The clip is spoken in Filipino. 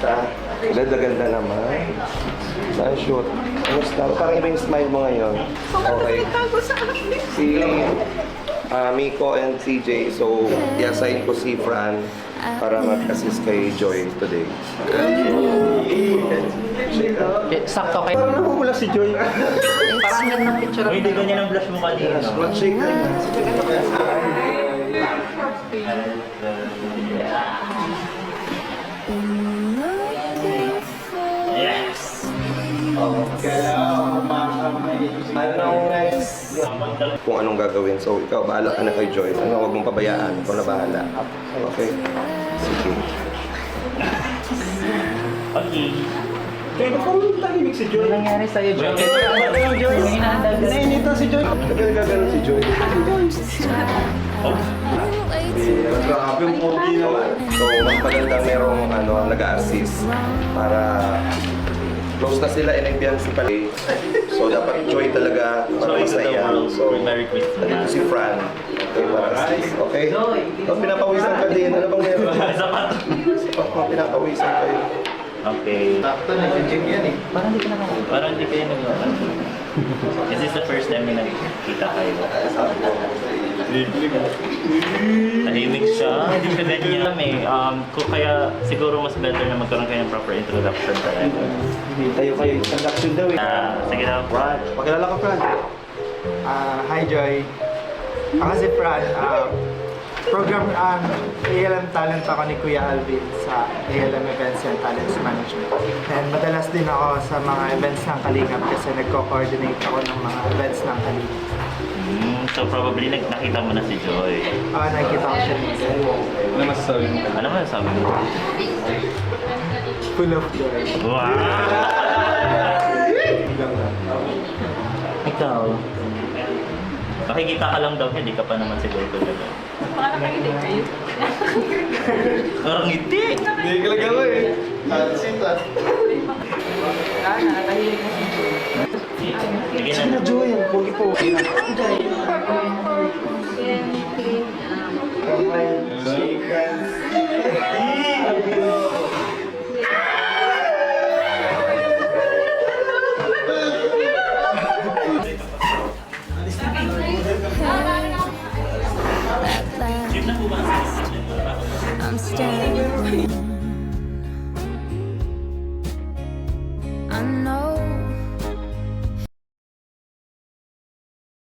Kamusta? Ganda-ganda naman. Saan shoot? Kamusta? Parang iba yung smile mo ngayon. Okay. Si Miko and CJ, so i-assign ko si Fran para mag-assist kay Joy today. Sakto kayo. Parang namumula si Joy. Parang yan ng picture. Uy, hindi ganyan ang blush mo kanina. What shake ka? Yes! Anong next? Kung anong gagawin. So, ikaw, bahala ka na kay Joy. Ano, huwag mong pabayaan. Ikaw na bahala. Okay? Sige. Okay. Kaya parang tahimik si Joy. Ano nangyari sa'yo, Joy? Joy. May hinahandal ka. Nainita si Joy. Nagagano si Joy. Oh. Grabe yung pogi naman. So, mas maganda merong nag-a-assist para close na sila in fiancé pala. So, dapat Joy talaga para masaya. So, Merry Christmas. nandito si Fran. Okay, para assist. Okay? Tapos pinapawisan ka din. Ano bang meron? Sapat. Pinapawisan kayo. Okay. Sakto na yung gym yan eh. Parang hindi ka nakakita. Parang hindi kayo nag-iwan. This is the first time na nakikita kayo. Tahimik siya. Hindi siya ganyan eh. Kaya siguro mas better na magkaroon kayo ng proper introduction talaga. Hindi tayo kayo introduction daw eh. Sige na. Fran, pakilala ka Fran. Hi Joy. Ako si Fran. Program ALM Talent ako ni Kuya Alvin sa ALM Events and Talents Management. And madalas din ako sa mga events ng Kalingap kasi nagko-coordinate ako ng mga events ng Kalingap. So probably nakita mo na si Joy. Nakikita ko siya dito. Ano masasabi mo? Full of joy. Wow! Ikaw? Makikita ka lang daw, hindi ka pa naman siguro talaga. Baka nakahilig kayo. Parang ngiti! Hindi ka lang ako eh. Nakakahilig na si Joy. Sige Sige na Joy, ang pogi po. I'm standing